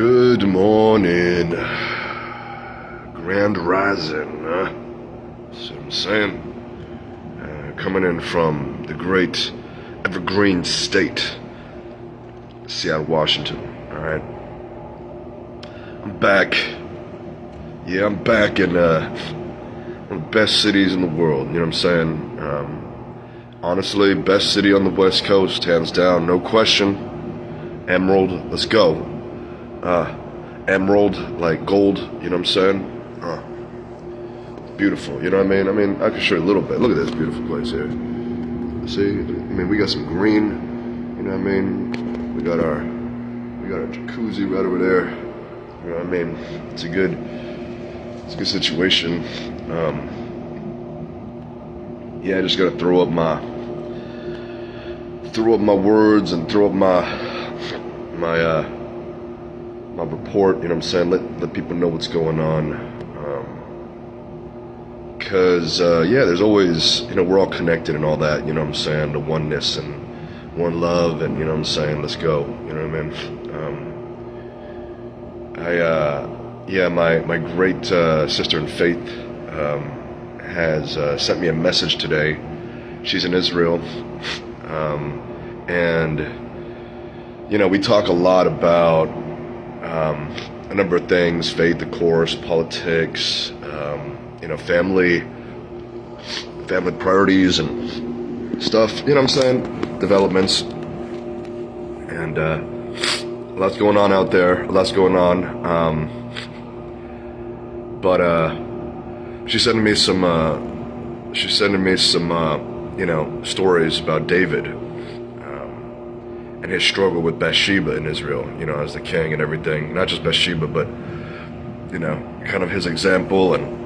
Good morning. Grand Rising, huh? See what I'm saying? Coming in from the great Evergreen State, Seattle, Washington, alright? I'm back. Yeah, I'm back in one of the best cities in the world, you know what I'm saying? Honestly, best city on the West Coast, hands down, no question. Emerald, let's go. Emerald, like gold, you know what I'm saying? Beautiful, you know what I mean? I can show you a little bit. Look at this beautiful place here. See, we got some green, you know what I mean? We got our jacuzzi right over there. You know what I mean? It's a good situation. Yeah, I just gotta throw up my words and throw up my report, you know what I'm saying? Let people know what's going on. Because yeah, there's always, we're all connected and all that, you know what I'm saying? The oneness and one love, and you know what I'm saying? Let's go, you know what I mean? My great sister in faith has sent me a message today. She's in Israel, and we talk a lot about a number of things: faith, of course, politics, family priorities and stuff. You know what I'm saying? Developments, and a lot's going on out there. A lot's going on. But she's sending me some stories about David and his struggle with Bathsheba in Israel, as the king and everything. Not just Bathsheba, but kind of his example, and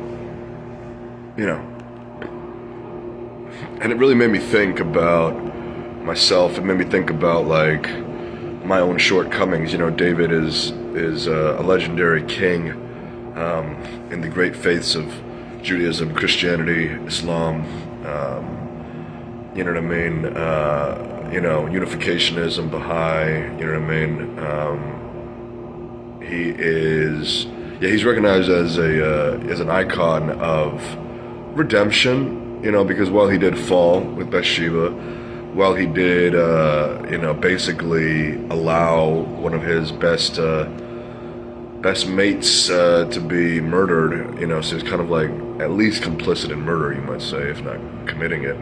and it really made me think about myself. It made me think about like my own shortcomings. David is a legendary king in the great faiths of Judaism, Christianity, Islam, you know what I mean? Unificationism, Baha'i, you know what I mean? He's recognized as an icon of redemption, because while he did fall with Bathsheba, while he did, basically allow one of his best mates to be murdered, so he's kind of like at least complicit in murder, you might say, if not committing it.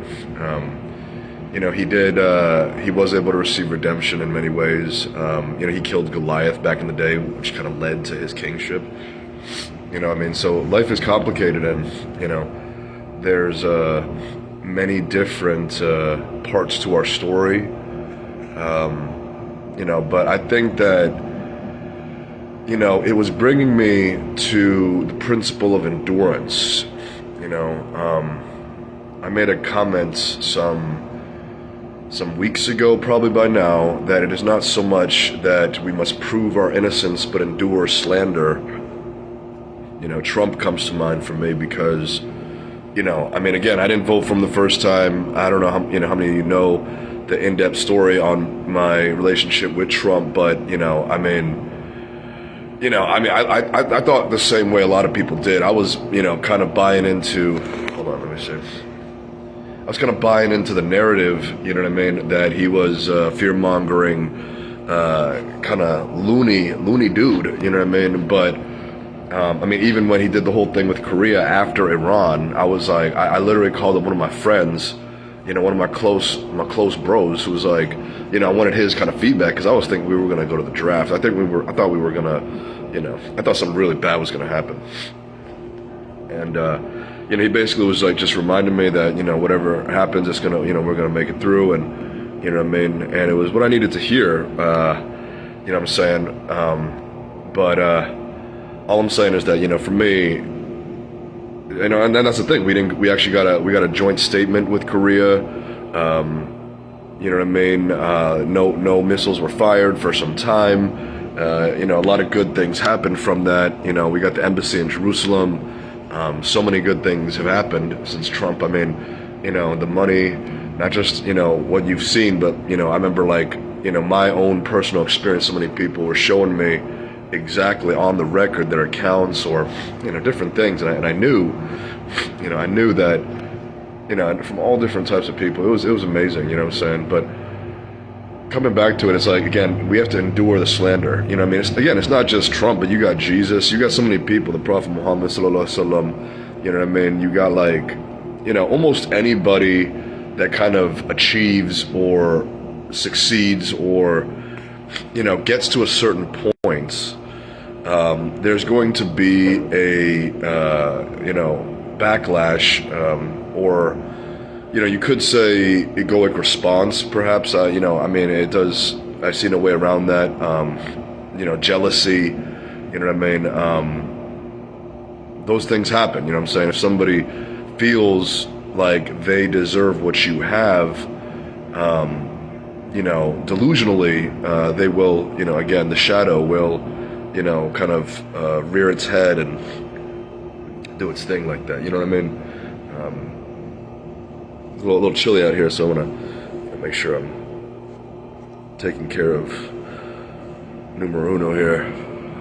He was able to receive redemption in many ways. He killed Goliath back in the day, which kind of led to his kingship. So life is complicated, and, there's many different parts to our story. But I think that, it was bringing me to the principle of endurance. I made a comment some weeks ago, probably by now, that it is not so much that we must prove our innocence, but endure slander. Trump comes to mind for me because, again, I didn't vote for him the first time. I don't know how many of you know the in-depth story on my relationship with Trump, but, I thought the same way a lot of people did. I was, kind of buying into, hold on, let me see. I was kind of buying into the narrative, you know what I mean, that he was fear-mongering, kind of loony dude, you know what I mean? But, even when he did the whole thing with Korea after Iran, I was like, I literally called up one of my friends, one of my close bros, who was like, I wanted his kind of feedback, because I was thinking we were going to go to the draft. I thought we were going to, I thought something really bad was going to happen. And, he basically was like, just reminding me that, whatever happens, it's going to, we're going to make it through. And, you know what I mean? And it was what I needed to hear, you know what I'm saying? But all I'm saying is that, for me, and that's the thing. We actually got a joint statement with Korea. You know what I mean? No missiles were fired for some time. A lot of good things happened from that. We got the embassy in Jerusalem. So many good things have happened since Trump. The money, not just, what you've seen, but, I remember, like, my own personal experience. So many people were showing me exactly on the record their accounts or, different things. And I knew, I knew that, from all different types of people. It was amazing, you know what I'm saying? But coming back to it, it's like, again, we have to endure the slander. You know what I mean? It's not just Trump, but you got Jesus, you got so many people, the Prophet Muhammad sallallahu alaihi wasallam, you know what I mean? You got like, almost anybody that kind of achieves or succeeds or, gets to a certain point, there's going to be a, backlash, or, you could say egoic response, perhaps. It does, I've seen a way around that. Jealousy, you know what I mean? Those things happen, you know what I'm saying? If somebody feels like they deserve what you have, delusionally, they will, again, the shadow will, kind of rear its head and do its thing like that. You know what I mean? It's a little chilly out here, so I want to make sure I'm taking care of numero uno here,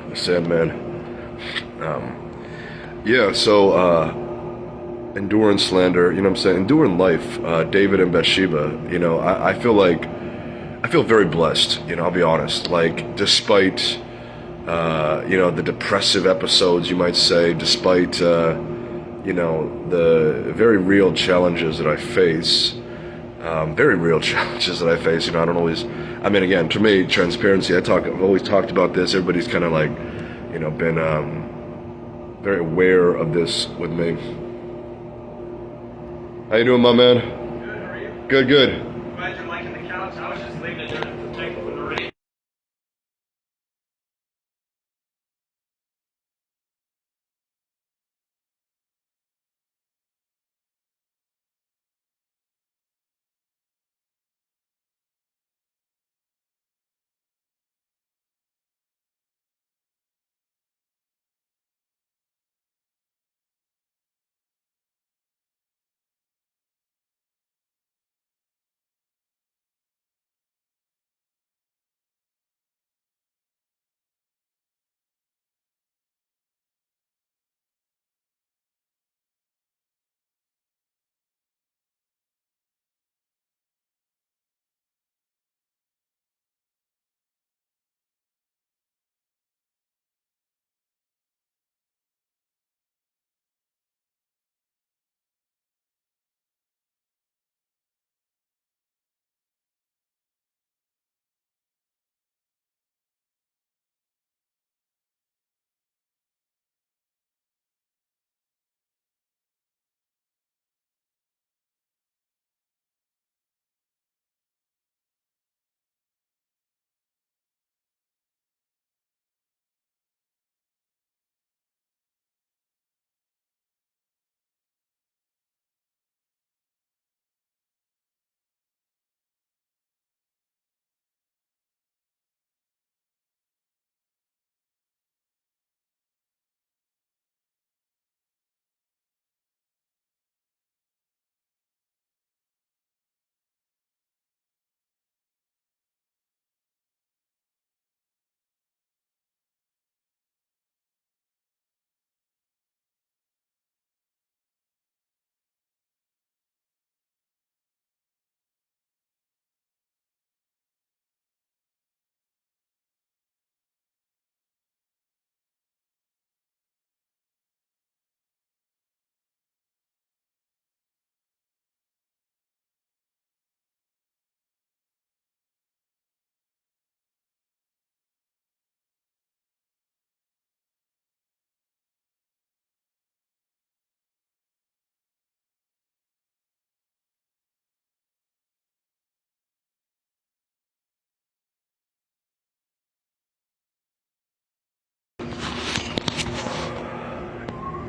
the Sandman. Enduring slander, you know what I'm saying? Enduring life, David and Bathsheba, I feel very blessed, I'll be honest. Like, despite, the depressive episodes, you might say, despite, the very real challenges that I face, I don't always, again, to me, transparency, I've always talked about this. Everybody's kind of like, been very aware of this with me. How you doing, my man? Good, how are you? Good. Glad you're liking the couch. I was just leaving it there to protect from the rain.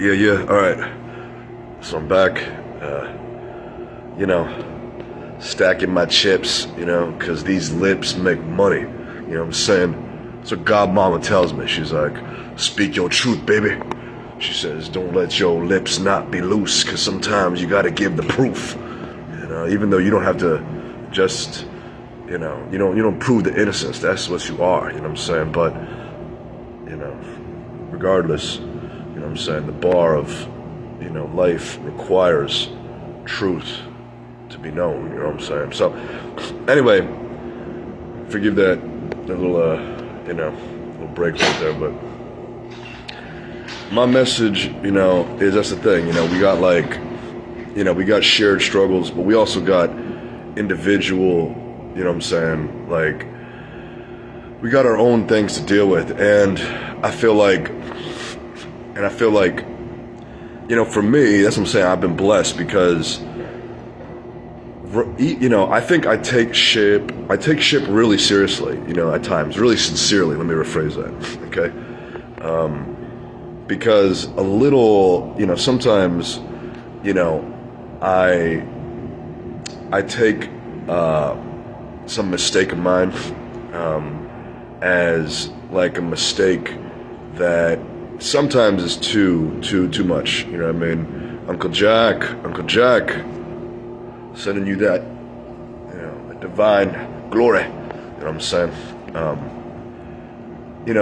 Yeah, alright. So I'm back, stacking my chips, because these lips make money. You know what I'm saying? So Godmama tells me, she's like, speak your truth, baby. She says, don't let your lips not be loose, because sometimes you gotta give the proof. Even though you don't have to just, you don't prove the innocence. That's what you are, you know what I'm saying? But, regardless, what I'm saying, the bar of, life requires truth to be known, what I'm saying. So, anyway, forgive that little, little break right there, but my message, is that's the thing, we got we got shared struggles, but we also got individual, we got our own things to deal with. And I feel like, for me, that's what I'm saying, I've been blessed because, I think I take ship really seriously, at times, really sincerely, let me rephrase that, okay? Because a little, sometimes, I take some mistake of mine as like a mistake that sometimes is too much. You know what I mean? Uncle Jack, sending you that, a divine glory. You know what I'm saying?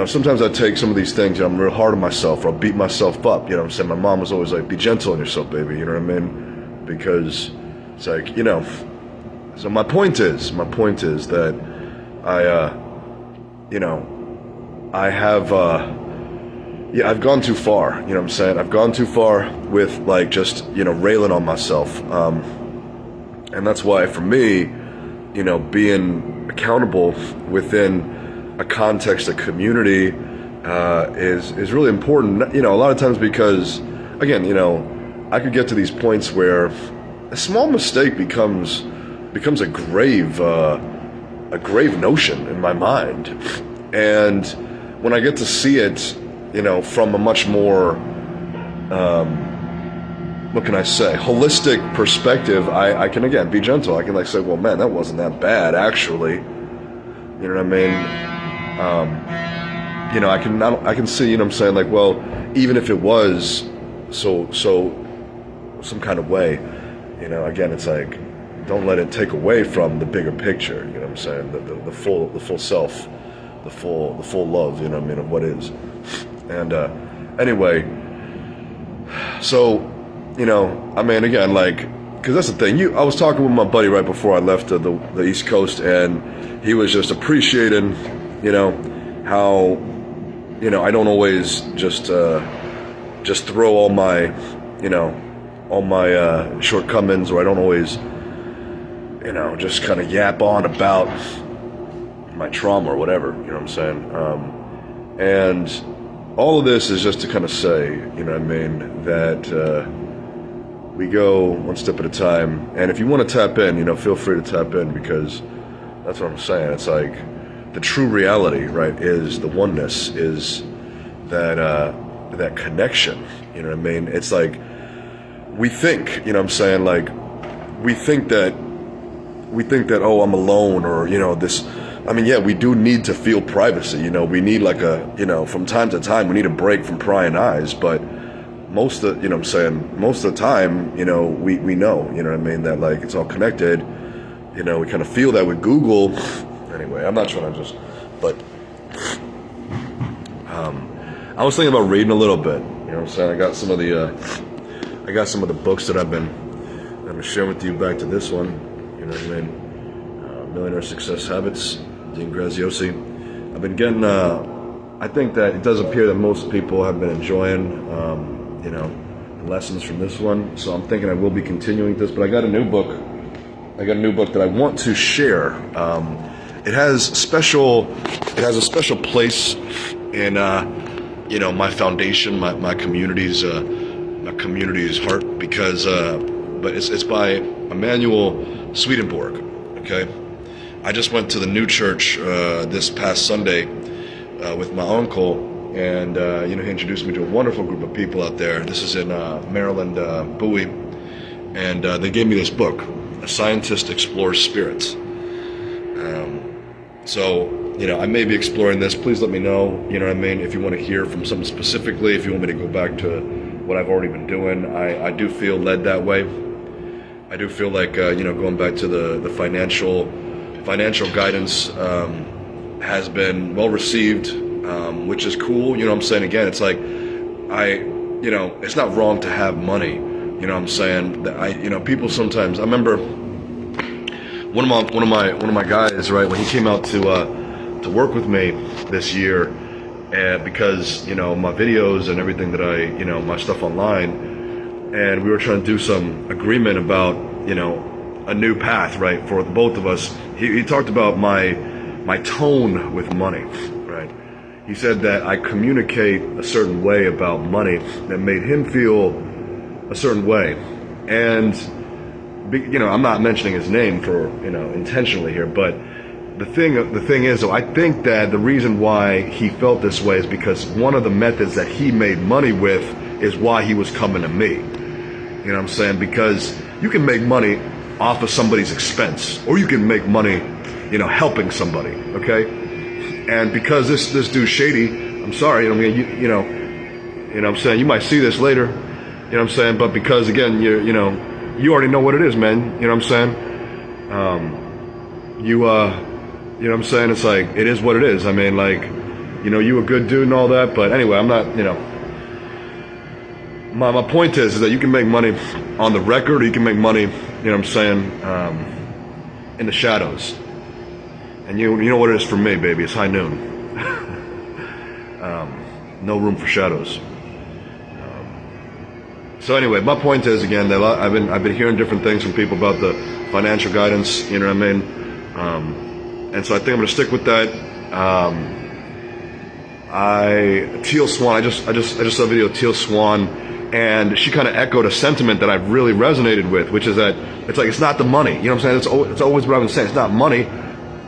Sometimes I take some of these things and I'm real hard on myself, or I'll beat myself up. You know what I'm saying? My mom was always like, be gentle on yourself, baby. You know what I mean? Because it's like, so my point is that I've gone too far, you know what I'm saying? I've gone too far with just, railing on myself. And that's why for me, being accountable within a context, a community, is really important. A lot of times because, again, I could get to these points where a small mistake becomes a grave notion in my mind. And when I get to see it, from a much more, what can I say, holistic perspective, I can, again, be gentle. I can say, well, man, that wasn't that bad, actually. You know what I mean? I can see, well, even if it was so some kind of way, again, it's like, don't let it take away from the bigger picture, you know what I'm saying? The full self, the full love, of what is. And anyway, so, again, because that's the thing. I was talking with my buddy right before I left the East Coast, and he was just appreciating, how, I don't always just throw all my shortcomings, or I don't always, just kind of yap on about my trauma or whatever, you know what I'm saying? And all of this is just to kind of say, that we go one step at a time. And if you want to tap in, feel free to tap in, because that's what I'm saying. It's like the true reality, right, is the oneness, is that connection, you know what I mean? It's like we think, we think that, oh, I'm alone, or, this. We do need to feel privacy, we need from time to time, we need a break from prying eyes, but most of the time, we know, that it's all connected, we kind of feel that with Google. Anyway, I'm not trying to just, but I was thinking about reading a little bit, I got some of the books that I've been sharing with you, back to this one, Millionaire Success Habits, Dean Graziosi. I've been getting, I think that it does appear that most people have been enjoying, the lessons from this one. So I'm thinking I will be continuing this, but I got a new book that I want to share. It has a special place in, my foundation, my community's heart, because, but it's by Emanuel Swedenborg. Okay. I just went to the new church this past Sunday with my uncle, and he introduced me to a wonderful group of people out there. This is in Maryland, Bowie, and they gave me this book, A Scientist Explores Spirits. So I may be exploring this. Please let me know, if you want to hear from something specifically, if you want me to go back to what I've already been doing. I do feel led that way. I do feel like, going back to the financial guidance has been well received which is cool. You know what I'm saying? Again, it's like, it's not wrong to have money. You know what I'm saying? People sometimes, I remember one of my guys, right, when he came out to work with me this year, because, my videos and everything that my stuff online, and we were trying to do some agreement about, a new path, right, for the both of us. He talked about my tone with money, right? He said that I communicate a certain way about money that made him feel a certain way. And, I'm not mentioning his name for, intentionally here, but the thing is, though, I think that the reason why he felt this way is because one of the methods that he made money with is why he was coming to me. You know what I'm saying? Because you can make money off of somebody's expense, or you can make money, helping somebody, okay? And because this dude Shady, I'm sorry, you know what I'm saying, you might see this later, you know what I'm saying, but because again, you already know what it is, man, you know what I'm saying? You know what I'm saying? It's like, it is what it is. I mean, like, you a good dude and all that, but anyway, I'm not, my point is that you can make money on the record, or you can make money, you know what I'm saying, in the shadows. And you know what it is for me, baby, it's high noon. No room for shadows. So anyway, my point is, again, that I've been hearing different things from people about the financial guidance, you know what I mean? And so I think I'm gonna stick with that. Teal Swan, I just saw a video of Teal Swan, and she kind of echoed a sentiment that I've really resonated with, which is that it's like, it's not the money, you know what I'm saying? It's always what I've been saying. It's not money.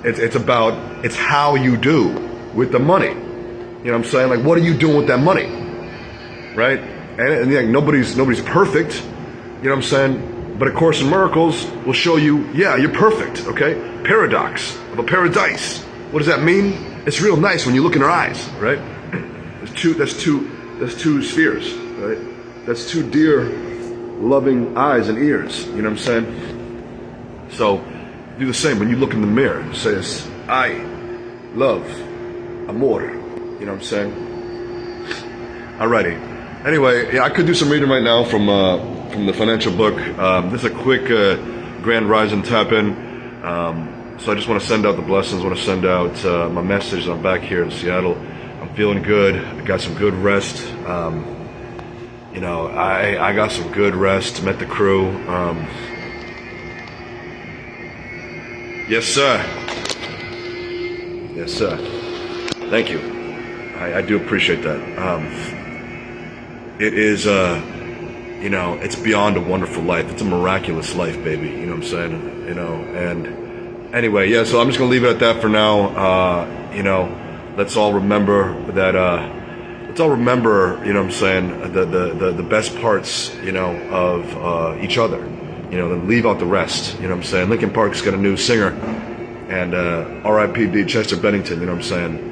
It's how you do with the money. You know what I'm saying? Like, what are you doing with that money, right? And yeah, nobody's perfect. You know what I'm saying? But A Course in Miracles will show you, yeah, you're perfect. Okay? Paradox of a paradise. What does that mean? It's real nice when you look in her eyes, right? That's two spheres, right? That's two dear, loving eyes and ears. You know what I'm saying? So do the same when you look in the mirror. It says, I love amor. You know what I'm saying? Alrighty. Anyway, yeah, I could do some reading right now from the financial book. This is a quick Grand Rising tap in. So I just want to send out the blessings. I want to send out my message. I'm back here in Seattle. I'm feeling good. I got some good rest. I got some good rest. Met the crew. Yes, sir. Yes, sir. Thank you. I do appreciate that. It is, it's beyond a wonderful life. It's a miraculous life, baby. You know what I'm saying? And anyway, yeah, so I'm just going to leave it at that for now. Let's all remember that, you know what I'm saying, the best parts, of each other. Then leave out the rest. You know what I'm saying? Linkin Park's got a new singer, and R.I.P.D. Chester Bennington. You know what I'm saying?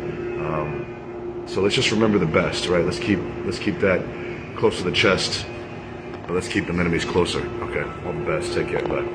So let's just remember the best, right? Let's keep that close to the chest, but let's keep them enemies closer. Okay, all the best. Take care. Bye.